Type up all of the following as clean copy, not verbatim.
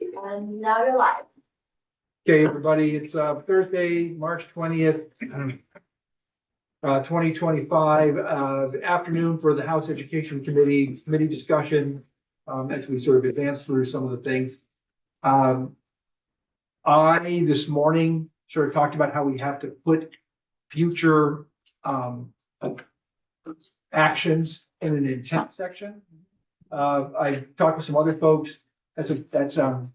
And now you're live. Okay, everybody, it's Thursday, March 20th, 2025, afternoon for the House Education Committee discussion, as we sort of advance through some of the things. I, this morning, sort of talked about how we have to put future actions in an intent section. I talked with some other folks. That's some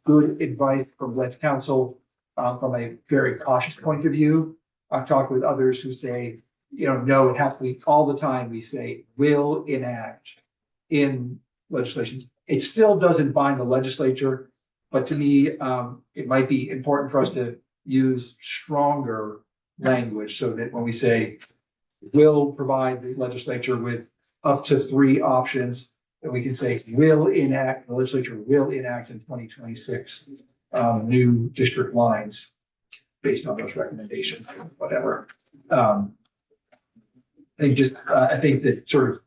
good advice from lead counsel from a very cautious point of view. I've talked with others who say, no, it has to be all the time. We say will enact in legislation. It still doesn't bind the legislature, but to me, it might be important for us to use stronger language so that when we say will provide the legislature with up to 3 options, that we can say will enact, the legislature will enact in 2026 new district lines based on those recommendations, whatever. I think that sort of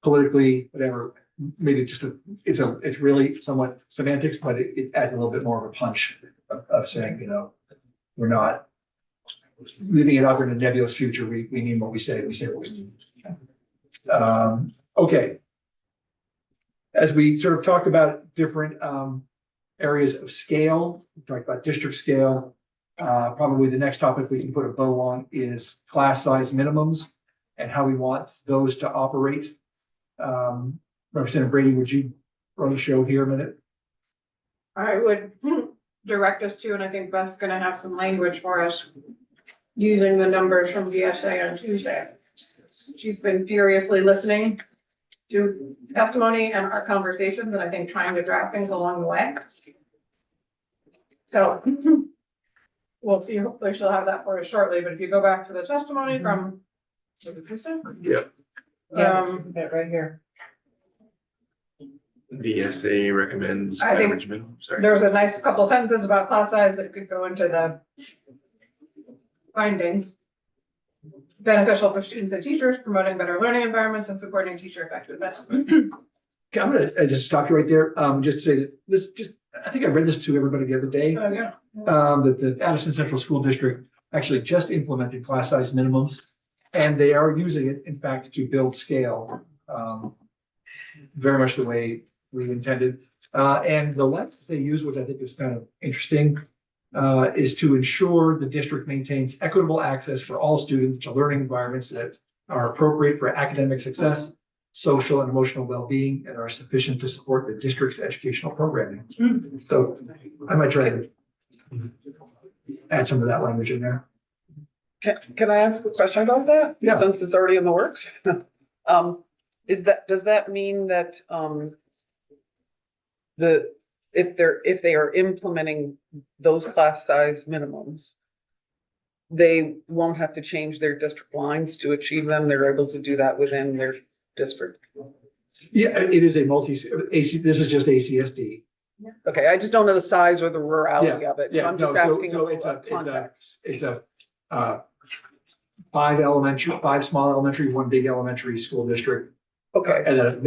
politically, whatever, maybe just it's really somewhat semantics, but it adds a little bit more of a punch of saying, we're not leaving it out there in a nebulous future. We mean what we say. We say what we mean. Okay. As we sort of talk about different areas of scale, we talked about district scale. Probably the next topic we can put a bow on is class size minimums and how we want those to operate. Representative Brady, would you run the show here a minute? I would direct us to, and I think Beth's gonna have some language for us using the numbers from VSA on Tuesday. She's been furiously listening to testimony and our conversations, and I think trying to draft things along the way. So we'll see. Hopefully she'll have that for us shortly. But if you go back to the testimony from Tuesday, Yeah. right here. VSA recommends I think average minimum. Sorry. There's a nice couple sentences about class size that could go into the findings. Beneficial for students and teachers, promoting better learning environments and supporting teacher effectiveness. Okay, I'm gonna just stop you right there. Just to say that this I think I read this to everybody the other day. Oh, yeah. That the Addison Central School District actually just implemented class size minimums, and they are using it, in fact, to build scale, very much the way we intended. And the lens they use, which I think is kind of interesting, is to ensure the district maintains equitable access for all students to learning environments that are appropriate for academic success, social and emotional well-being, and are sufficient to support the district's educational programming. So I might try to add some of that language in there. Can I ask a question about that? Yeah. Since it's already in the works. Does that mean that if they are implementing those class size minimums, they won't have to change their district lines to achieve them? They're able to do that within their district? Yeah, it is a this is just ACSD. Okay, I just don't know the size or the rurality of it. So I'm just asking so context. it's a 5 small elementary, 1 big elementary school district. Okay, And a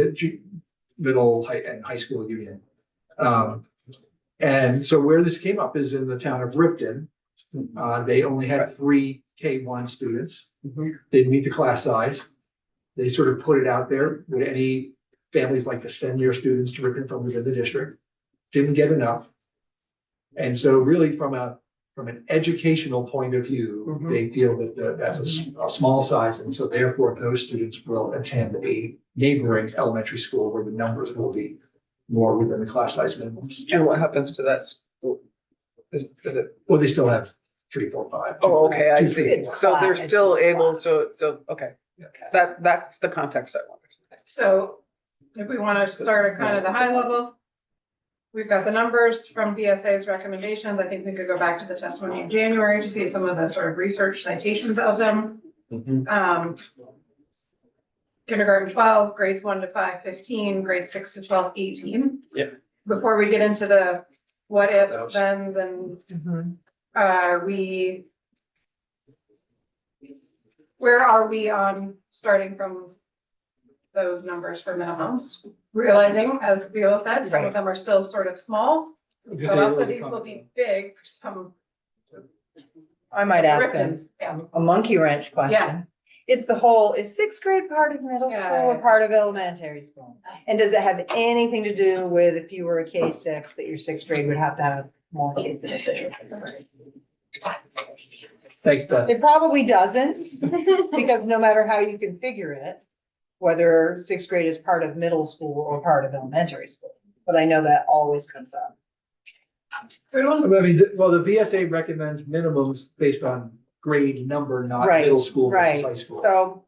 middle and high school union. And so where this came up is in the town of Ripton. They only had 3 K1 students. They didn't meet the class size. They sort of put it out there. Would any families like to send their students to Ripton from within the district? Didn't get enough. And so really from an educational point of view, they feel that that's a small size. And so therefore those students will attend a neighboring elementary school where the numbers will be more within the class size minimums. and what happens to that school? Is it? Well, they still have 3, 4, 5. Oh, okay, I 2, see. 3, 4. So they're It's still just able, class. so, okay. That's the context I wanted. So if we want to start at kind of the high level, we've got the numbers from BSA's recommendations. I think we could go back to the testimony in January to see some of the sort of research citations of them. Kindergarten 12, grades 1 to 5, 15, grades 6 to 12, 18. Yeah. Before we get into the what ifs, Those. thens, and where are we on starting from those numbers for minimums? realizing, as Viola said, some of them are still sort of small, Because but they also really these will come- be big for some. I might ask them Riptons. Yeah. a monkey wrench question. It's the whole, is sixth grade part of middle Yeah. school or part of elementary school? And does it have anything to do with if you were a K-6, that your sixth grade would have to have more kids in it than your fifth grade? Thanks, Beth. It probably doesn't, because no matter how you configure it, whether sixth grade is part of middle school or part of elementary school, but I know that always comes up. Good one. I mean, well, the BSA recommends minimums based on grade number, not Right, middle school versus right. high school. So,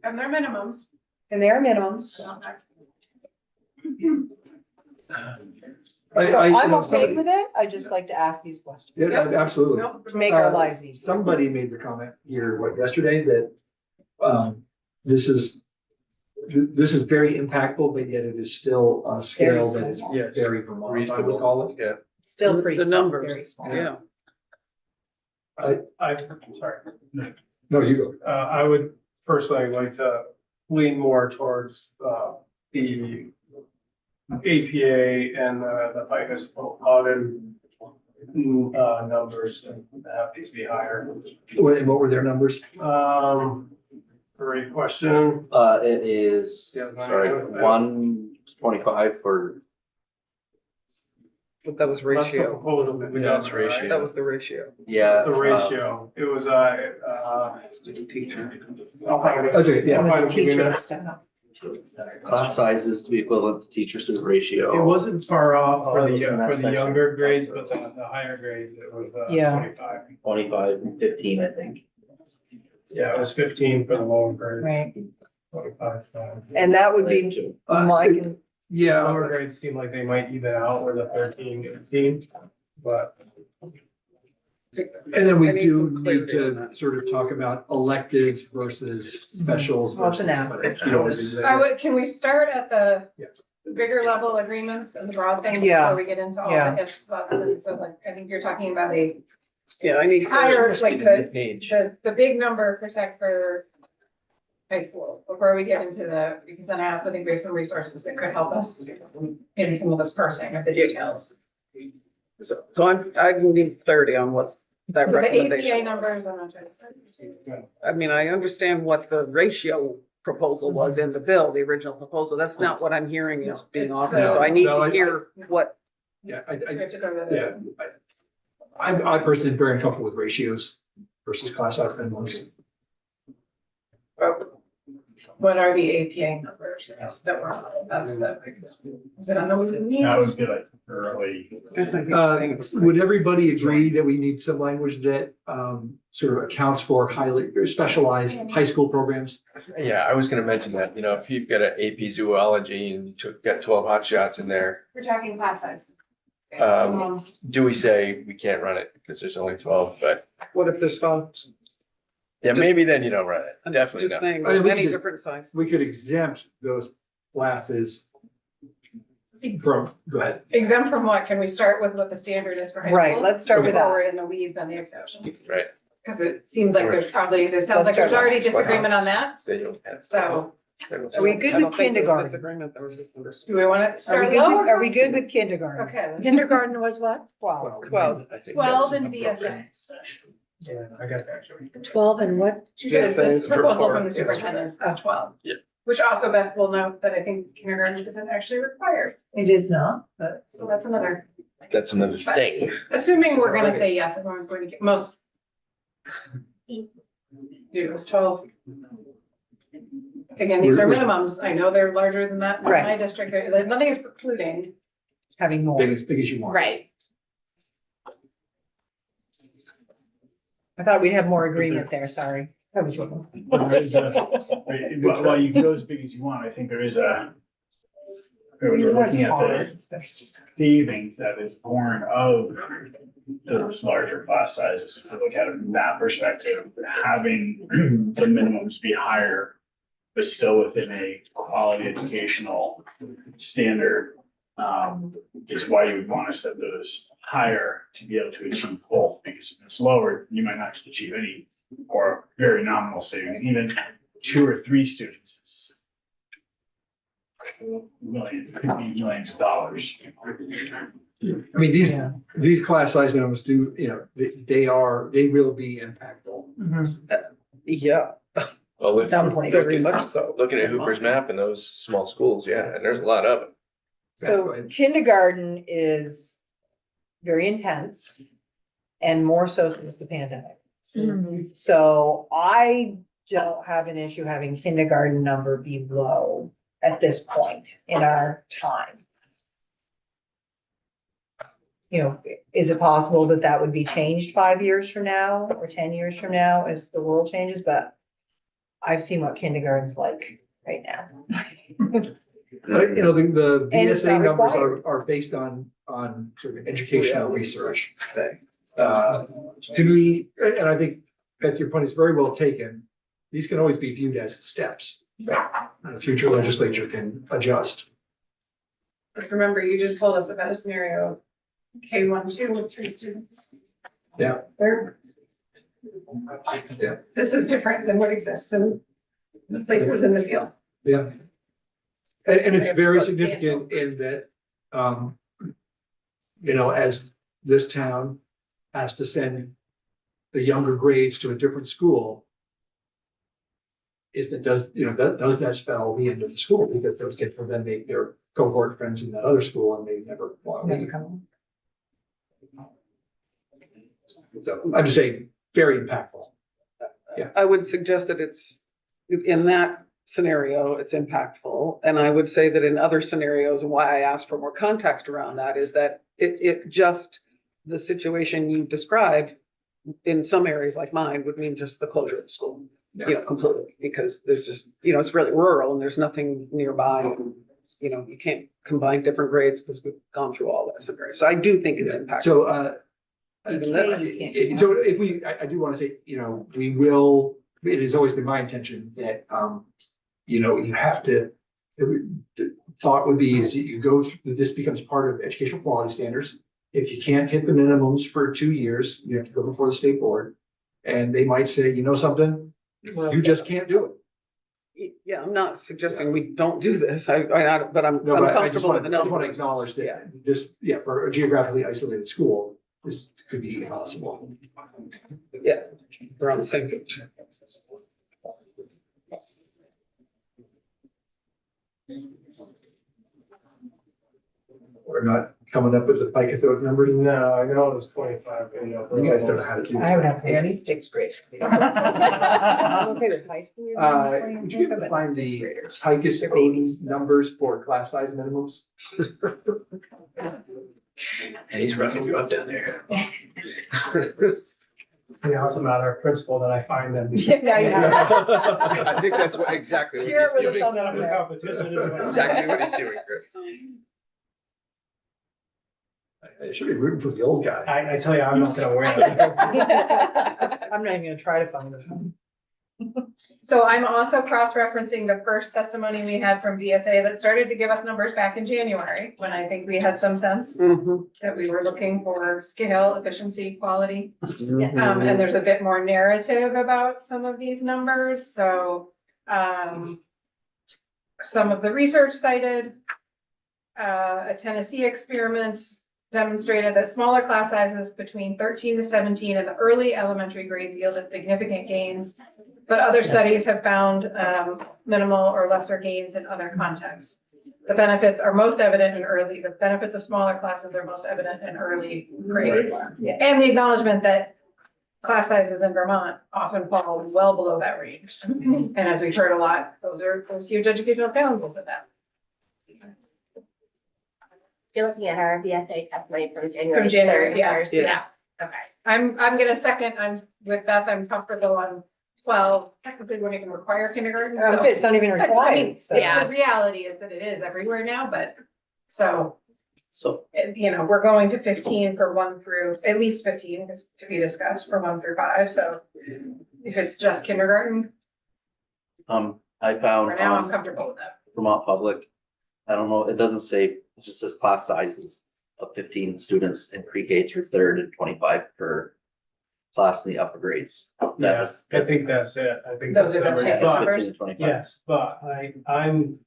And they're minimums. and there are minimums. So So I'm you know, okay with it. I just like to ask these questions. Yeah, absolutely. Nope. To make our Uh, lives easier. Somebody made the comment here, what, yesterday, that, this is very impactful, but yet it is still on a scale that is Yes. very Vermont, I would Reasonable. call it. Yeah. Still pretty The small, numbers, very small. yeah. Sorry, No, you go. I would personally like to lean more towards, the APA and, the FICA audit, numbers, and have these be higher. What were their numbers? Great question. It is, Yeah, sorry, 125 for, But that was That's the ratio. proposal that we Yeah, got, it's ratio. right? That was the ratio. yeah. The ratio, it was, Teacher. I'll find it. That's okay, yeah. I'll find it. Teacher stuff. Class sizes to be equivalent to teacher student It ratio. wasn't far off Oh, for it was in that for the section. younger grades, but the higher grades, it was, Yeah. 25. 25 and 15, I think. Yeah, it was 15 for the lower grades. Right, 25. So. and that would be Mike and Yeah, Lower grades seem like they might even out with a 13, 15, but and then we I need do some need clarity on to that. sort of talk about electives versus specials. Well, it's an versus- average. I would, can we start at the Yeah. bigger level agreements and the broad things Yeah. before we get into all Yeah. the ifs, buts, and so like, I think you're talking about a Yeah, I need. higher, like the, Page. the big number for for high school, before we get into the, because then I also think we have some resources that could help us in some of this parsing of the details. So I need clarity on what that So the APA recommendation. numbers, I'm not trying to. I mean, I understand what the ratio proposal was in the bill, the original proposal. That's not what I'm hearing is being It's offered. the- So I need No, to hear what, Yeah, We have to go to yeah. the. I personally am very uncomfortable with ratios versus class size minimums. What are the APA numbers? Yes, that were, that's the, is it on the means? that would be like early. Would everybody agree that we need some language that, sort of accounts for highly or specialized high school programs? Yeah, I was gonna mention that, if you've got an AP zoology and you got 12 hot shots in there, We're talking class size. do we say we can't run it because there's only 12, but what if there's five? yeah, Just- maybe then you don't run it. I'm Definitely Just not. saying, I mean, we many could just- different sizes. We could exempt those classes from, go ahead. Exempt from what? Can we start with what the standard is for high school? Right, let's start with Before that. we're in the weeds on the exceptions. Right, Because it seems like there's probably, there sounds like Let's there's start already with what's disagreement on that, they don't have. so Are we good I don't with think there was kindergarten? disagreement, there was misunderstanding. do we want to Are start we good low? with, are we good with kindergarten? Okay. Kindergarten was what? 12. 12. I think 12 that's and BSA. Yeah, I got that. 12 and what? This proposal from the Yes. superintendent is 12. Yeah. Which also Beth will note that I think kindergarten isn't actually required, It is not, but. so that's another. That's another thing. Assuming we're gonna say yes, everyone's going to get, most. Dude, it was 12. Again, these are minimums. I know they're larger than that in my Right. district. Nothing is precluding. Having more. Big as you want. Right. I thought we'd have more agreement there, sorry. I was wrong. But there is well, you can go as big as you want. I think there is when you're looking at the savings that is born of those larger class sizes, if you look at it from that perspective, having the minimums be higher, but still within a quality educational standard, is why you would want to set those higher to be able to achieve both, because if it's lower, you might not achieve any or very nominal savings, even 2 or 3 students. million, could be millions of dollars. I mean, these class size minimums do, you know, they will be impactful. Yeah, Well, look- Some places. very much so. looking at Hooper's map and those small schools, yeah, and there's a lot of them. So kindergarten is very intense and more so since the pandemic. So I don't have an issue having kindergarten number be low at this point in our time. You know, is it possible that that would be changed 5 years from now or 10 years from now as the world changes? But I've seen what kindergarten's like right now. You know, the And it's BSA not numbers required. are based on sort of educational research. To me, and I think, Beth, your point is very well taken. These can always be viewed as steps. The future legislature can adjust. Just remember, you just told us about a scenario of K-1, 2 with 3 students. Yeah. They're- Yeah. This is different than what exists in the places in the field. Yeah. And it's very Substantial. significant in that, you know, as this town has to send the younger grades to a different school, is that does that spell the end of the school? Because those kids will then make their cohort friends in that other school and they never want to leave. So I'm just saying, very impactful. I would suggest that it's, in that scenario, it's impactful. And I would say that in other scenarios, and why I asked for more context around that is that it just, the situation you described in some areas like mine would mean just the closure of the school, you know, completely, because there's just, you know, it's really rural and there's nothing nearby. You know, you can't combine different grades because we've gone through all that scenario. So I do think it's impactful. So, Even this. so if we, I do want to say, you know, we will, it has always been my intention that, you know, you have to, the thought would be is that you go through, this becomes part of educational quality standards. If you can't hit the minimums for 2 years, you have to go before the state board. And they might say, you know something, you just can't do it. Yeah, I'm not suggesting we don't do this. But I'm No, but I just comfortable with want, the I just want to numbers. acknowledge Yeah. that this, yeah, for a geographically isolated school, this could be impossible. Yeah, we're on the same page. We're not coming up with the FICA those numbers. No, I know it was 25, but you know. You guys don't know how to do I would have this. Annie? sixth grade. I'm okay with high school. Would you be able to find the HICA's own numbers for class size minimums? And he's roughing you up down there. Yeah, it's a matter of principle that I find them. Yeah, you have. I think that's what exactly what Share he's it with doing. us on Competition is. Exactly what he's doing, Chris. I should be rooting for the old guy. I tell you, I'm not gonna wear that. I'm not even gonna try to find them. So I'm also cross-referencing the first testimony we had from VSA that started to give us numbers back in January, when I think we had some sense Mhm. that we were looking for scale, efficiency, quality. And there's a bit more narrative about some of these numbers, so, some of the research cited, a Tennessee experiment demonstrated that smaller class sizes between 13 to 17 in the early elementary grades yielded significant gains. But other studies have found, minimal or lesser gains in other contexts. The benefits are most evident in early, the benefits of smaller classes are most evident in early grades. Yeah. And the acknowledgement that class sizes in Vermont often fall well below that range. And as we've heard a lot, those huge educational challenges with that. You're looking at our VSA testimony from January. From January, 3rd, yeah, ours, yeah. Okay. I'm gonna second, I'm with Beth, I'm comfortable on 12, technically wouldn't even require kindergarten. I would so- say it's not even I mean, required, so. The reality is that it is everywhere now, but, so, So you know, we're going to 15 for 1 through, at least 15 is to be discussed for 1 through 5, so if it's just kindergarten, I found for now, I'm on comfortable with that. Vermont Public, I don't know, it doesn't say, it just says class sizes of 15 students in pre-K through third and 25 per class in the upper grades. Yes, I think that's it. I think. Those are that's the what I case thought. numbers. 15 to 25. Yes, but I'm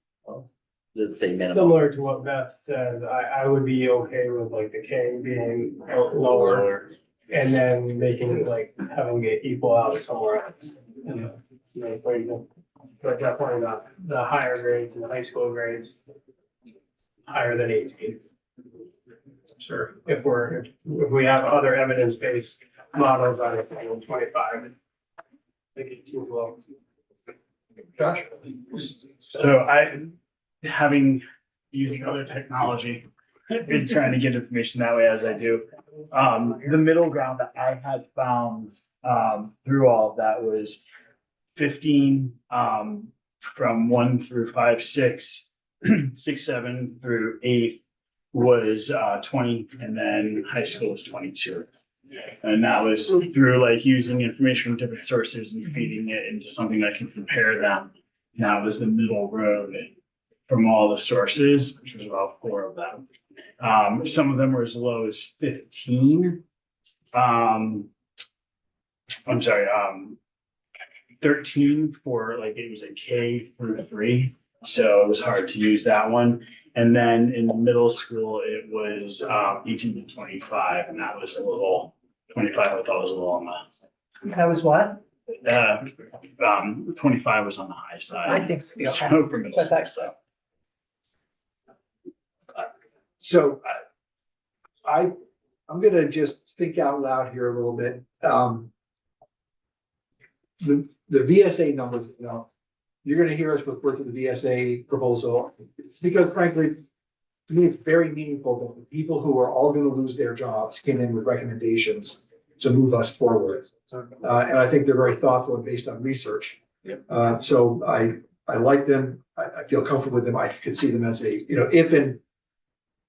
Does it say minimum? Similar to what Beth said, I would be okay with like the K being lower and then making it like having it equal out somewhere else. You know, for example, but definitely not the higher grades and high school grades higher than 18. Sure, if we have other evidence-based models on it, 25. I think it's too low. Josh? So using other technology, been trying to get information that way as I do. The middle ground that I had found, through all of that was 15, from 1 through 5, 6, 6, 7 through 8 was 20, and then high school was 22. And that was through like using information from different sources and feeding it into something that can compare them. And that was the middle road from all the sources, which was about 4 of them. Some of them were as low as 15. I'm sorry, 13 for like, it was a K through 3. So it was hard to use that one. And then in middle school, it was 18 to 25, and that was a little, 25 I thought was a little on That was what? the, 25 was on the high side. I think so. So Okay. for middle So I thought school, So I'm gonna just think out loud here a little bit. The VSA numbers, you know, you're gonna hear us refer to the VSA proposal, because frankly, to me, it's very meaningful that the people who are all gonna lose their jobs came in with recommendations to move us forward. And I think they're very thoughtful and based on research. So I like them. I feel comfortable with them. I could see them as a, you know, if in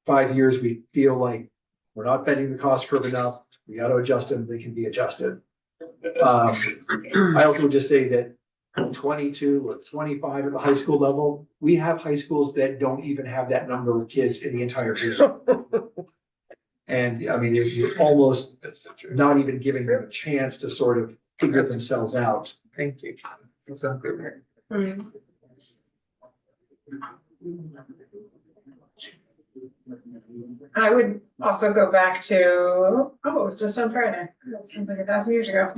5 years we feel like we're not bending the cost curve enough, we got to adjust them, they can be adjusted. I also would just say that 22 or 25 at the high school level, we have high schools that don't even have that number of kids in the entire year. And I mean, you're almost not even giving them a chance to sort of figure themselves out. Thank you. Exactly right. I would also go back to, oh, it was just on Friday. That seems like 1,000 years ago.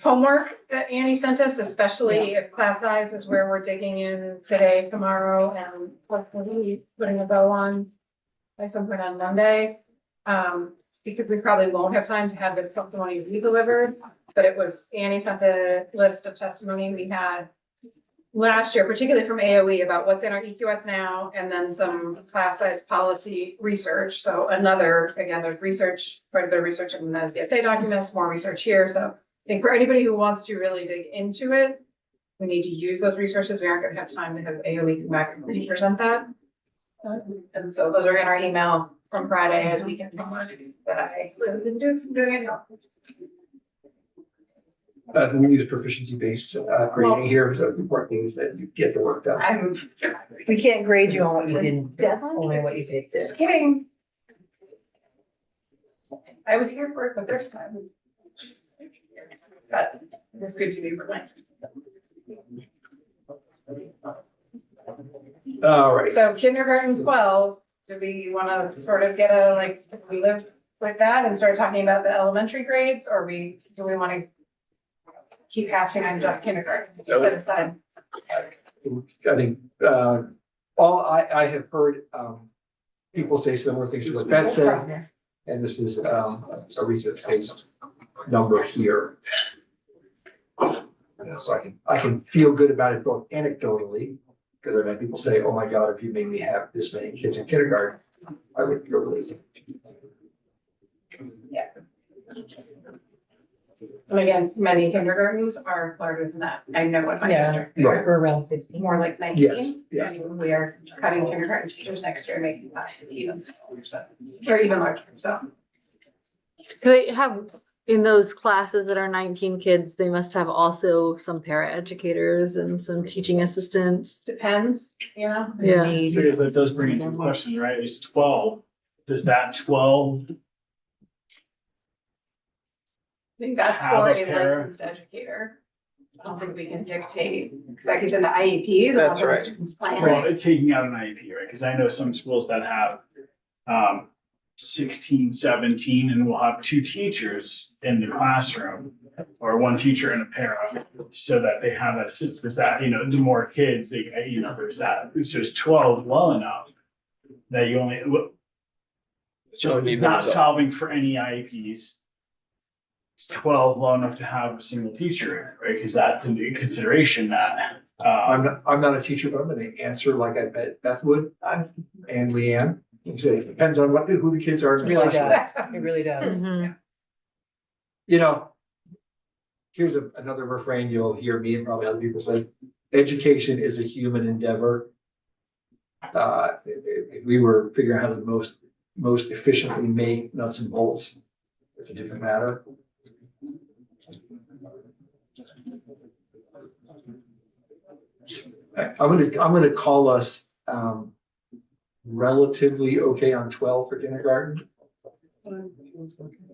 Homework that Annie sent us, especially if class size is where we're digging in today, tomorrow, and hopefully putting a bow on by some point on Monday. Because we probably won't have time to have the testimony re-delivered, but it was, Annie sent the list of testimony we had last year, particularly from AOE, about what's in our EQS now, and then some class size policy research. So another, again, there's research, quite a bit of research in the VSA documents, more research here. So I think for anybody who wants to really dig into it, we need to use those resources. We aren't gonna have time to have AOE come back and re-present that. And so those are in our email from Friday as we can, that I didn't do some doing it. We use proficiency-based grading here, so the important thing is that you get the work done. We can't grade you on what you didn't, do, only what you did. Just kidding. I was here for it the first time. But it's good to be reminded. All right. So kindergarten 12, do we want to sort of get a, like, do we live with that and start talking about the elementary grades, or do we want to keep hashing on just kindergarten, just set aside? I think, I have heard, people say similar things to what Beth said, and this is, a research-based number here. So I can feel good about it both anecdotally, because I've had people say, oh my God, if you made me have this many kids in kindergarten, I would feel relieved. Yeah. And again, many kindergartens are larger than that. I know what my Yeah. district, Right. We're around 15. more like Yes, 19. yes. And we are cutting kindergarten teachers next year, making classes even smaller, so, or even larger, so. Do they have, in those classes that are 19 kids, they must have also some paraeducators and some teaching assistants? Depends, you know? Yeah. So that does bring into question, right? It's 12. Does that 12 I think that's Have for a a para. licensed educator. I don't think we can dictate, because that gets into IEPs and That's what the right. students plan. Well, it's taking out an IEP, right? Because I know some schools that have 16, 17, and will have two teachers in the classroom or one teacher and a para, so that they have that assistance, because that, you know, the more kids, they, you know, there's that, it's just 12 well enough that you only, So need not those. solving for any IEPs. It's 12 low enough to have a single teacher, right? Because that's in consideration that, I'm not a teacher, but I'm gonna answer like I bet Beth would, and Leanne. It depends on who the kids are. It in the really class. does, it really does. Mhm. You know, here's another refrain you'll hear me and probably other people say, education is a human endeavor. If we were figuring out how to most efficiently make nuts and bolts, it's a different matter. I'm gonna call us, relatively okay on 12 for kindergarten.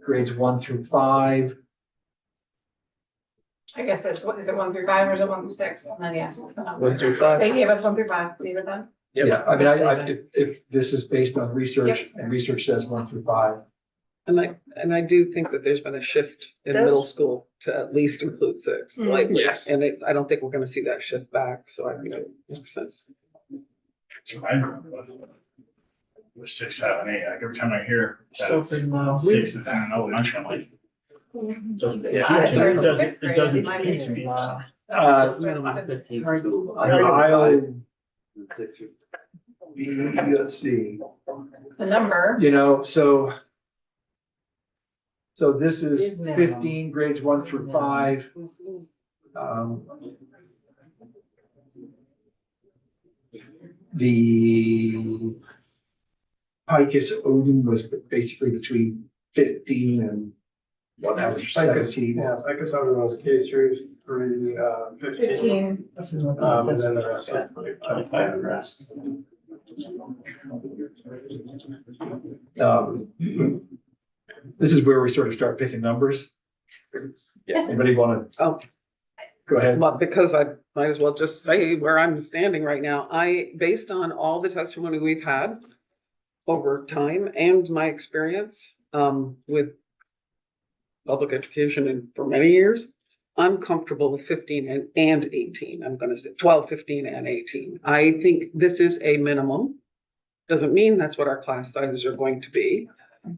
Grades 1 through 5. I guess it's, what, is it 1 through 5 or is it 1 through 6? And then yes, what's the number? 1 through 5. They gave us 1 through 5, leave it then. Yep. Yeah, I mean, if this is based on research and research says 1 through 5. And I do think that there's been a shift in Does- middle school to at least include 6. Mm. Like, Yes. and I don't think we're gonna see that shift back, so I think it makes sense. so I grew up with 6, 7, 8, like every time I hear that Still it's pretty low. 6, it's in an elementary, I'm like. Doesn't, it Yeah. doesn't compute to me. Minimum 15 schools. I'll Six through be, let's see, The number, you know, so this Is is minimum. 15 grades 1 through 5. The Picus Odin was basically between 15 and whatever, 17. Yeah, I guess I was K through 15. 15. And then the rest are 25 and rest. This is where we sort of start picking numbers. Yeah. Anybody want to? Oh. Go ahead. Well, because I might as well just say where I'm standing right now. Based on all the testimony we've had over time and my experience, with public education and for many years, I'm comfortable with 15 and 18. I'm gonna say 12, 15 and 18. I think this is a minimum. Doesn't mean that's what our class sizes are going to be.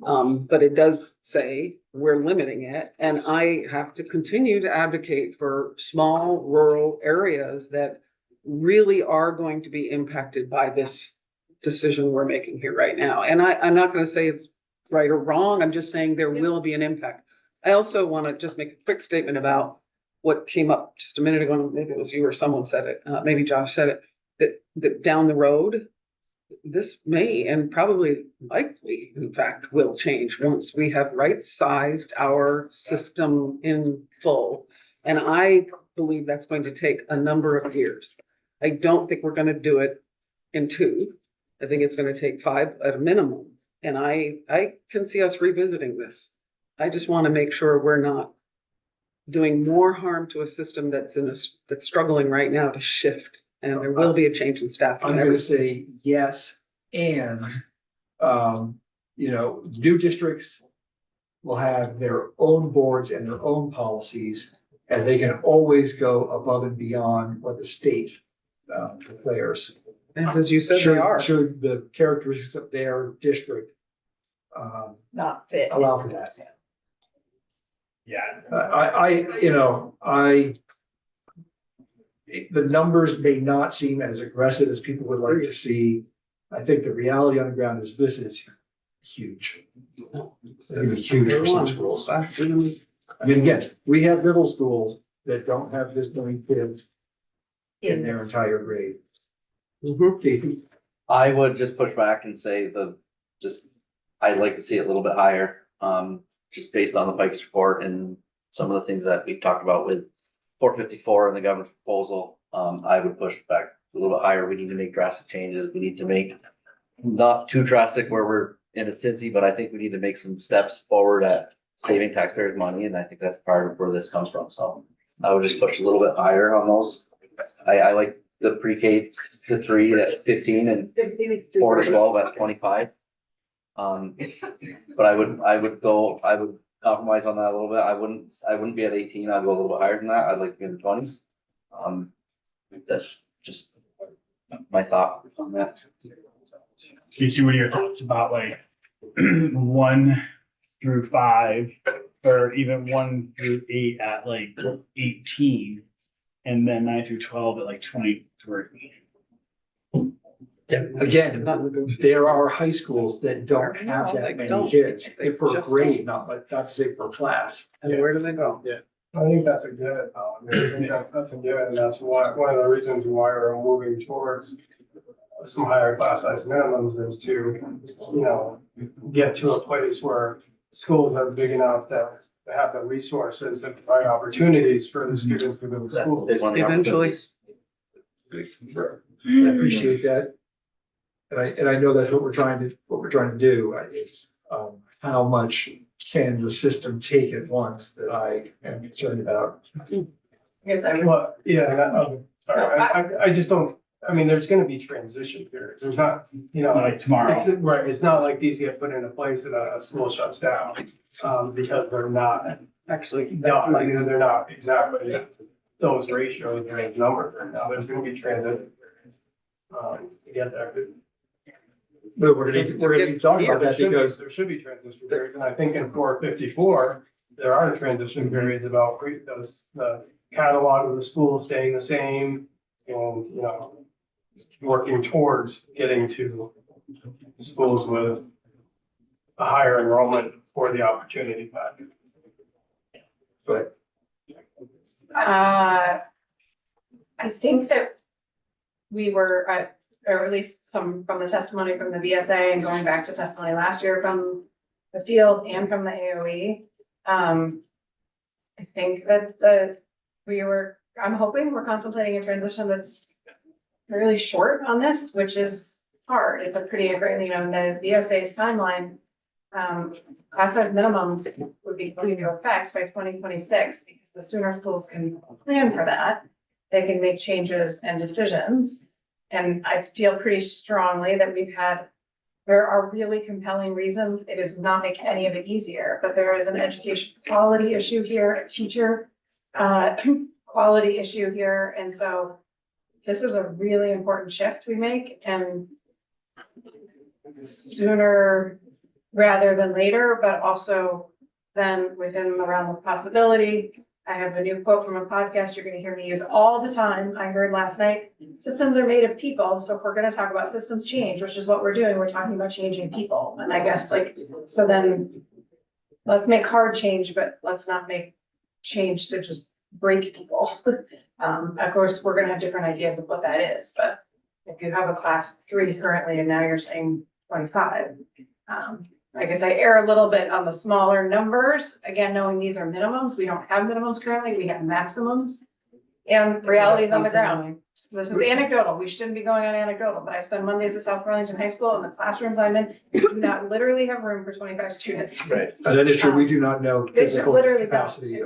But it does say we're limiting it, and I have to continue to advocate for small rural areas that really are going to be impacted by this decision we're making here right now. And I'm not gonna say it's right or wrong, I'm just saying there will be an impact. I also wanna just make a quick statement about what came up just a minute ago, maybe it was you or someone said it, maybe Josh said it, that down the road, this may and probably likely, in fact, will change once we have right-sized our system in full. And I believe that's going to take a number of years. I don't think we're gonna do it in 2. I think it's gonna take 5 at a minimum. And I can see us revisiting this. I just wanna make sure we're not doing more harm to a system that's that's struggling right now to shift. And there will be a change in staffing. I'm gonna say yes, and, you know, new districts will have their own boards and their own policies, and they can always go above and beyond what the state declares. And as you said, they are. Should the characteristics of their district Not fit. allow for that? Yeah, The numbers may not seem as aggressive as people would like to see. I think the reality on the ground is this is huge. It's gonna be huge for some schools. That's really. I mean, again, we have middle schools that don't have this many kids in their entire grade. Casey? I would just push back and say I'd like to see it a little bit higher, just based on the Picus report and some of the things that we've talked about with 454 and the governor's proposal. I would push back a little bit higher. We need to make drastic changes. We need to make not too drastic where we're in a tizzy, but I think we need to make some steps forward at saving taxpayers money. And I think that's part of where this comes from. So I would just push a little bit higher on those. I like the pre-K to 3 at 15 and 4 to 12 at 25. But I would compromise on that a little bit. I wouldn't be at 18. I'd go a little bit higher than that. I'd like to be in the 20s. That's just my thought on that. Casey, what are your thoughts about like 1 through 5, or even 1 through 8 at like 18, and then 9 through 12 at like 23? Again, there are high schools that don't have that many kids, if per grade, not to say per class. And where do they go? I think that's a given. I think that's a given. That's one of the reasons why we're moving towards some higher class size minimums is to, get to a place where schools are big enough that they have the resources and provide opportunities for the students within the That's the schools. big one, the Eventually. opportunities. I appreciate that. And I know that's what we're trying to do. It's, how much can the system take at once that I am concerned about. I guess I would, Well, yeah, sorry, I just don't, there's gonna be transition periods. There's not, Like tomorrow. right, it's not like these get put into place and a school shuts down, because they're not, Actually, they're not exactly those ratios or those numbers right now. There's gonna be transition periods. To get there. But we're gonna be talking about that because There should be transition periods, and I think in 454, there are transition periods about the catalog of the school staying the same and, working towards getting to schools with a higher enrollment for the opportunity factor. but I think that we were, or at least some from the testimony from the VSA and going back to testimony last year from the field and from the AOE. I think that I'm hoping we're contemplating a transition that's really short on this, which is hard. It's a pretty, in the VSA's timeline. Class size minimums would be coming into effect by 2026, because the sooner schools can plan for that, they can make changes and decisions. And I feel pretty strongly that there are really compelling reasons. It does not make any of it easier, but there is an education quality issue here, a teacher quality issue here. And so this is a really important shift we make, and sooner rather than later, but also then within the realm of possibility. I have a new quote from a podcast you're gonna hear me use all the time. I heard last night, systems are made of people. So if we're gonna talk about systems change, which is what we're doing, we're talking about changing people. And I guess so then let's make hard change, but let's not make change to just break people. Of course, we're gonna have different ideas of what that is, but if you have a class of 3 currently, and now you're saying 25, I guess I err a little bit on the smaller numbers. Again, knowing these are minimums, we don't have minimums currently, we have maximums. And realities on the ground. This is anecdotal, we shouldn't be going on anecdotal, but I spend Mondays at South Burlington High School, and the classrooms I'm in do not literally have room for 25 students. Right. that is true, we do not know They physical literally don't. capacity.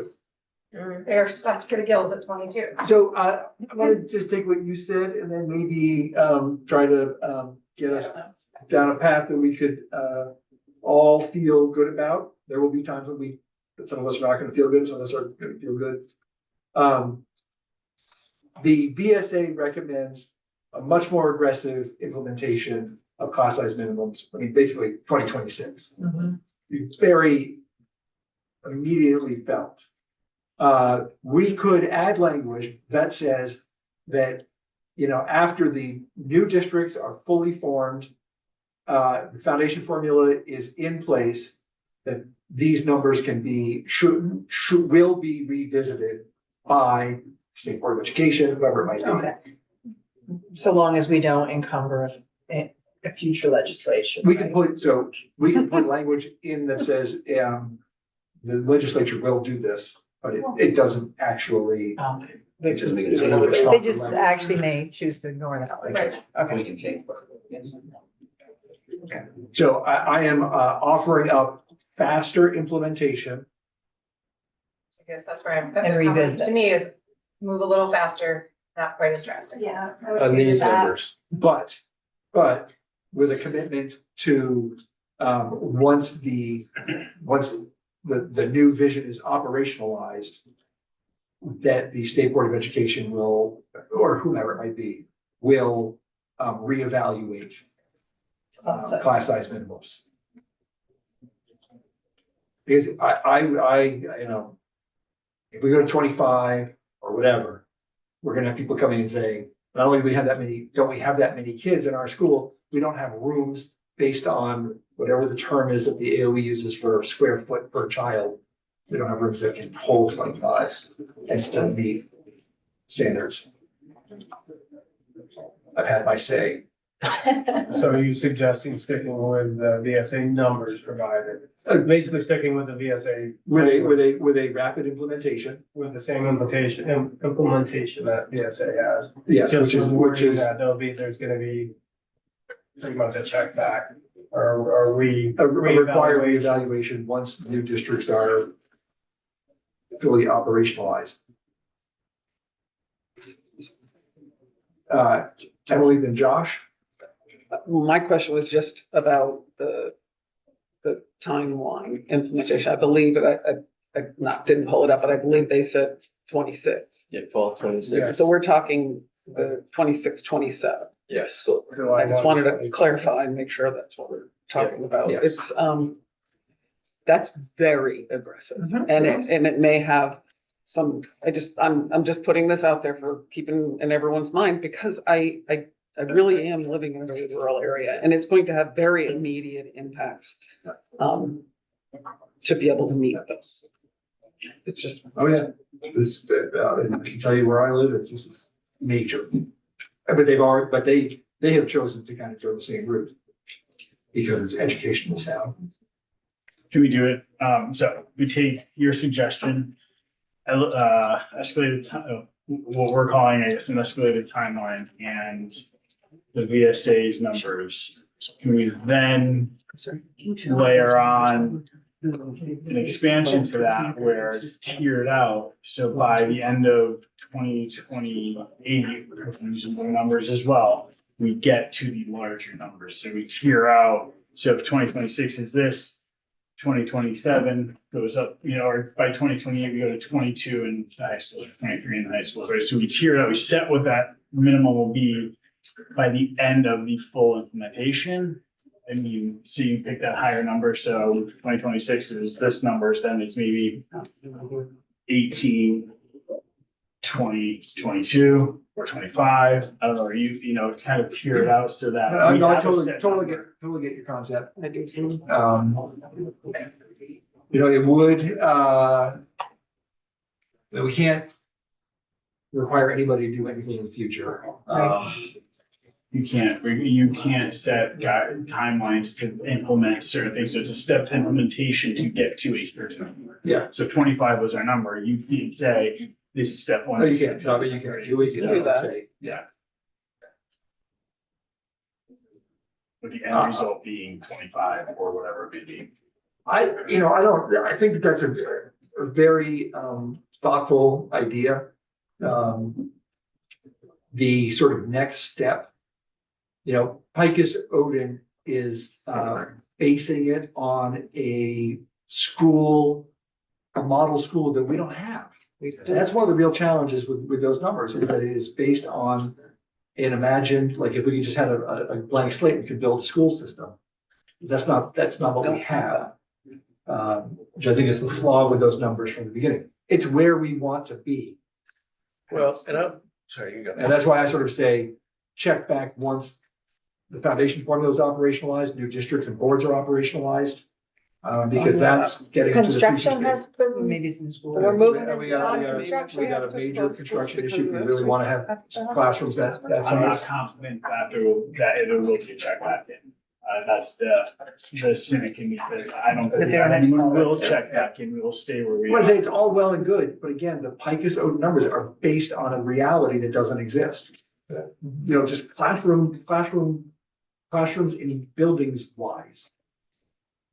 They're stuffed to the gills at 22. So I'm gonna just take what you said and then maybe try to get us down a path that we could all feel good about. There will be times when that some of us are not gonna feel good, some of us are gonna feel good. The VSA recommends a much more aggressive implementation of class size minimums, basically 2026. It's very immediately felt. We could add language that says that, after the new districts are fully formed, the foundation formula is in place, that these numbers will be revisited by State Board of Education, whoever it might be. Okay. So long as we don't encumber a future legislation. We can put language in that says, the legislature will do this, but it doesn't actually. Okay. They just make it It's a little bit stronger They just language. actually may choose to ignore that. language. We Okay. can change. So I am offering up faster implementation guess that's where I'm. And revisit. To me is move a little faster, not quite as drastic. Yeah. I would On agree with these that. numbers. But with a commitment to, once the new vision is operationalized, that the State Board of Education will, or whomever it might be, will reevaluate class size minimums. Because you know, if we go to 25 or whatever, we're gonna have people coming and saying, not only do we have that many, don't we have that many kids in our school, we don't have rooms based on whatever the term is that the AOE uses for square foot per child. We don't have rooms that can hold 25 and still meet standards. I've had my say. So are you suggesting sticking with the VSA numbers provided? Basically sticking with the VSA. With a rapid implementation, With the same implementation that VSA has. yes, Just which which is that there's gonna be pretty much a check back or a required reevaluation once new districts are fully operationalized. Emily, then Josh? My question was just about the timeline implementation. I believe that I didn't pull it up, but I believe they said 26. Yeah, fall 26. So we're talking the 26, 27 Yes. school. I just wanted to clarify and make sure that's what we're talking about. Yes. It's, that's very aggressive. Mhm. And it may have some, I'm just putting this out there for keeping in everyone's mind because I really am living in a very rural area and it's going to have very immediate impacts. To be able to meet those. It's just, Oh, yeah. This, and I can tell you where I live, it's just major. But they have chosen to kind of go the same route because it's educational sound. Can we do it? So we take your suggestion, escalated, what we're calling, I guess, an escalated timeline and the VSA's numbers. Can we then layer on an expansion to that where it's tiered out? So by the end of 2028, using the numbers as well, we get to the larger numbers. So we tier out. So if 2026 is this, 2027 goes up, or by 2028, we go to 22 in the high school, 23 in the high school, right? So we tier it out, we set what that minimum will be by the end of the full implementation. And so you pick that higher number. So 2026 is this numbers, then it's maybe 18, 20, 22 or 25. I don't know, kind of tier it out so that. we No, I have a totally set get number. your concept. I do too. It would, we can't require anybody to do anything in the future. You can't set timelines to implement certain things. So it's a stepped implementation to get to a certain number. Yeah. So 25 was our number. You can't say this is step one. No, you this is can't, step no, but two, you can, right? you can say, yeah. With the end result being 25 or whatever it may be. I think that's a very thoughtful idea. The sort of next step, Picus Odin is basing it on a model school that we don't have. And that's one of the real challenges with those numbers is that it is based on an imagined, like if we just had a blank slate, we could build a school system. That's not what we have. Which I think is the flaw with those numbers from the beginning. It's where we want to be. Well, sorry, you go. And that's why I sort of say, check back once the foundation formula is operationalized, new districts and boards are operationalized. Because that's getting into the future Construction state. has been, Maybe some school. we're moving We on got construction. we got a major construction because issue. of We this. really want to have classrooms that I'm not size. confident that it will get checked back in. That's the cynic in me. That I don't think that anyone will check back in. We will stay where we I are. say it's all well and good, but again, the Picus Odin numbers are based on a reality that doesn't exist. Just classrooms in buildings wise.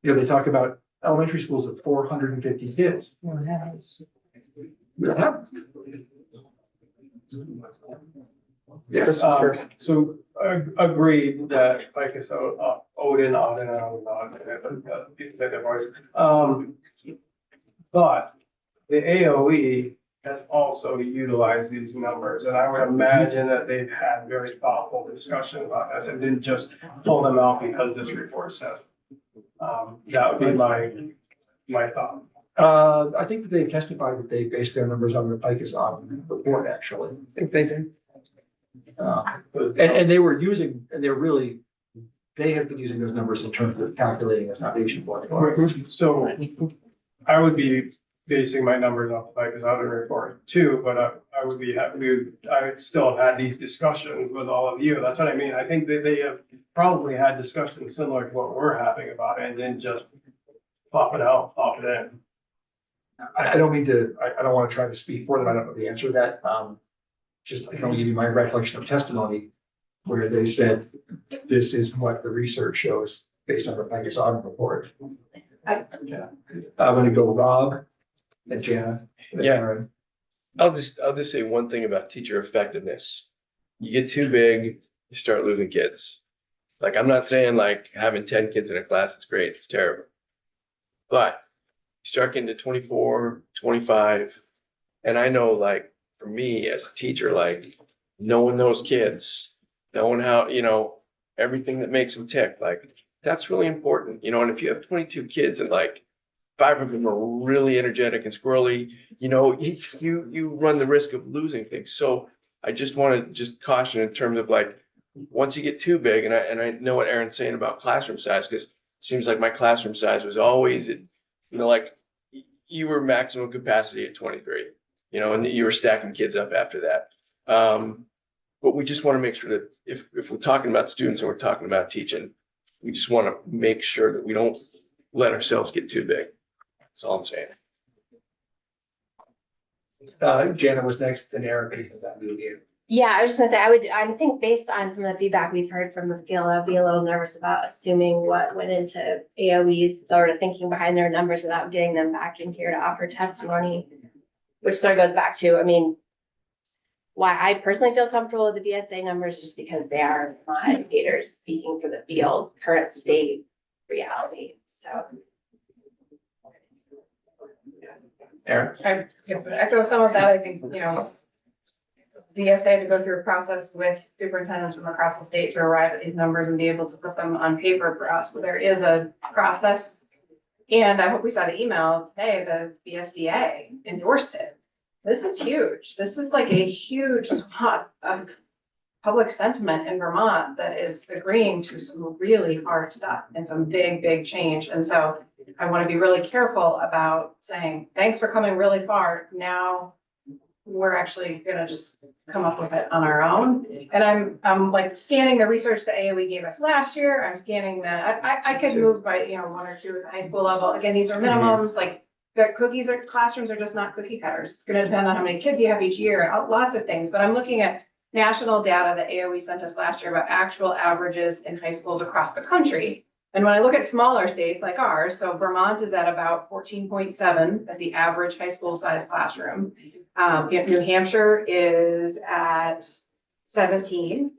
They talk about elementary schools of 450 kids. Yes, So agreed that FICA so Odin, Odin, that voice. But the AOE has also utilized these numbers, and I would imagine that they've had very thoughtful discussion about this and didn't just pull them out because this report says. That would be my thought. I think that they testified that they based their numbers on the FICUS on report, actually. I think they do. And they were using, and they have been using those numbers in terms of calculating a foundation for it. So I would be basing my numbers off the FICUS audit report too, but I would be happy, I would still have had these discussions with all of you. That's what I mean. I think that they have probably had discussions similar to what we're having about it and then just pop it out, pop it in. I don't mean to, I don't want to try to speak for them. I don't know the answer to that. Just, I can only give you my recollection of testimony where they said, this is what the research shows based on the FICUS audit report. I'm gonna go Rob and Jana. and Yeah. Aaron. I'll just say one thing about teacher effectiveness. You get too big, you start losing kids. Like, I'm not saying like having 10 kids in a class is great, it's terrible. But you start getting to 24, 25, and I know, like, for me as a teacher, like, knowing those kids, knowing how, everything that makes them tick, like, that's really important, and if you have 22 kids and like 5 of them are really energetic and squirrely, you run the risk of losing things. So I just want to just caution in terms of like, once you get too big, and I know what Aaron's saying about classroom size, because it seems like my classroom size was always, like you were maximum capacity at 23, and you were stacking kids up after that. But we just want to make sure that if we're talking about students and we're talking about teaching, we just want to make sure that we don't let ourselves get too big. That's all I'm saying. Jana was next, and Aaron, because that knew you. Yeah, I was just gonna say, I think based on some of the feedback we've heard from the field, I'd be a little nervous about assuming what went into AOE's sort of thinking behind their numbers without getting them back in here to offer testimony. Which sort of goes back to, why I personally feel comfortable with the BSA numbers, just because they are my educators speaking for the field, current state reality, so. Aaron? I echo some of that. I think, VSA to go through a process with superintendents from across the state to arrive at these numbers and be able to put them on paper for us. So there is a process. And I hope we saw the email today, the VSBA endorsed it. This is huge. This is like a huge swath of public sentiment in Vermont that is agreeing to some really hard stuff and some big, big change. And so I want to be really careful about saying, thanks for coming really far. Now we're actually gonna just come up with it on our own. And I'm like scanning the research that AOE gave us last year. I'm scanning I could move by, 1 or 2 at the high school level. Again, these are minimums, like the classrooms are just not cookie cutters. It's gonna depend on how many kids you have each year, lots of things. But I'm looking at national data that AOE sent us last year about actual averages in high schools across the country. And when I look at smaller states like ours, so Vermont is at about 14.7 as the average high school size classroom. New Hampshire is at 17.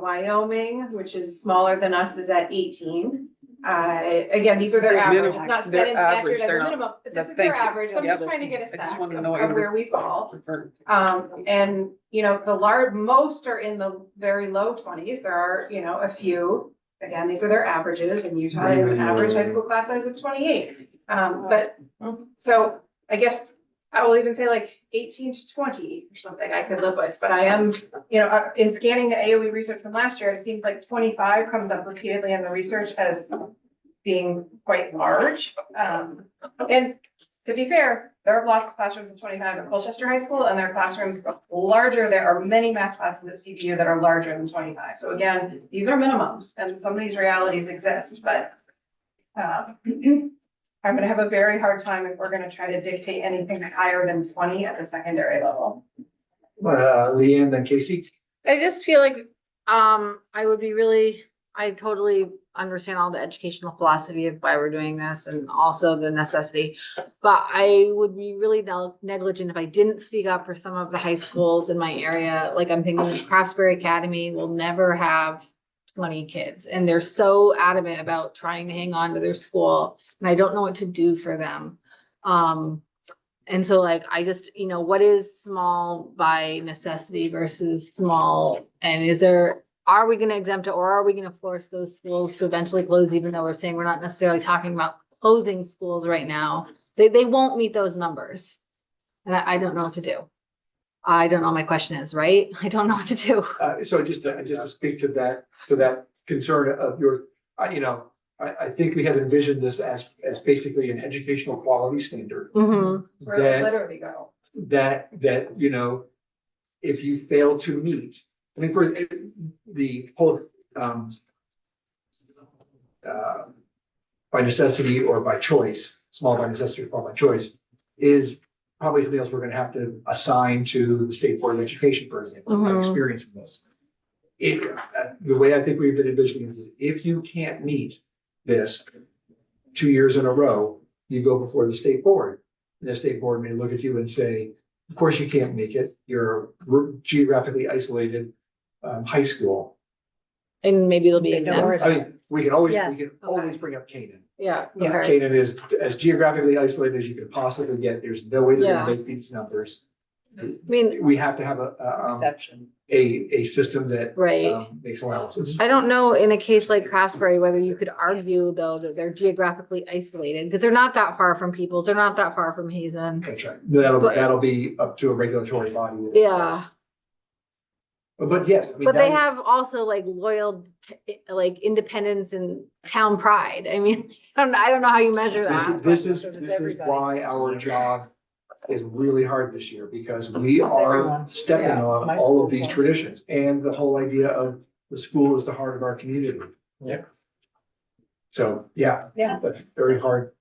Wyoming, which is smaller than us, is at 18. Again, these are their They're average. minimum. It's not set They're in statute average. as They're a not- minimum, but this is Thank their you. average. So I'm Yeah, just trying to get a I just sense wanted to know what of you where we fall. were- And, most are in the very low 20s. There are, a few. Again, these are their averages. In Utah, they have an average high school class size of 28. So I guess I will even say like 18 to 20 or something I could live with. But I am, in scanning the AOE research from last year, it seems like 25 comes up repeatedly in the research as being quite large. And to be fair, there are lots of classrooms of 25 at Colchester High School, and their classrooms are larger. There are many math classes at CPU that are larger than 25. So again, these are minimums, and some of these realities exist, but I'm gonna have a very hard time if we're gonna try to dictate anything higher than 20 at the secondary level. Leanne, then Casey? I just feel like, I would be really I totally understand all the educational philosophy of why we're doing this and also the necessity. But I would be really negligent if I didn't speak up for some of the high schools in my area. Like I'm thinking Craftsbury Academy will never have 20 kids and they're so adamant about trying to hang on to their school and I don't know what to do for them. And so like, I just, what is small by necessity versus small? And are we gonna exempt it or are we gonna force those schools to eventually close, even though we're saying we're not necessarily talking about closing schools right now? They won't meet those numbers. And I don't know what to do. I don't know. My question is, right? I don't know what to do. So just to speak to that concern of your, I think we had envisioned this as basically an educational quality standard. Mhm. Where they That- literally go. That, if you fail to meet, I mean, for the whole, by necessity or by choice, small by necessity or small by choice, is probably something else we're gonna have to assign to the State Board of Education, for example, my Mhm. experience in this. The way I think we've been envisioning it is if you can't meet this 2 years in a row, you go before the state board. And the state board may look at you and say, of course you can't make it. You're geographically isolated, high school. And maybe it'll be Say no more. exempt. I mean, we can always Yes. bring up Canaan. Yeah. Yeah. Okay. Canaan is as geographically isolated as you can possibly get. There's no way they're Yeah. gonna make these numbers. I mean, We have to have Exception. a system that right. makes allowances. I don't know in a case like Craftsbury, whether you could argue though that they're geographically isolated, because they're not that far from Peoples, they're not that far from Hazen. That's right. But- That'll be up to a regulatory body. Yeah, But yes, I mean. but they that is- have also like loyal, like independence and town pride. I mean, I don't know how you measure that. This is So does this is everybody. why our job is really hard this year, because we are everyone. stepping Yeah, on my all school of these was. traditions and the whole idea of the school is the heart of our community. Yeah. So, yeah. Yeah. That's very hard.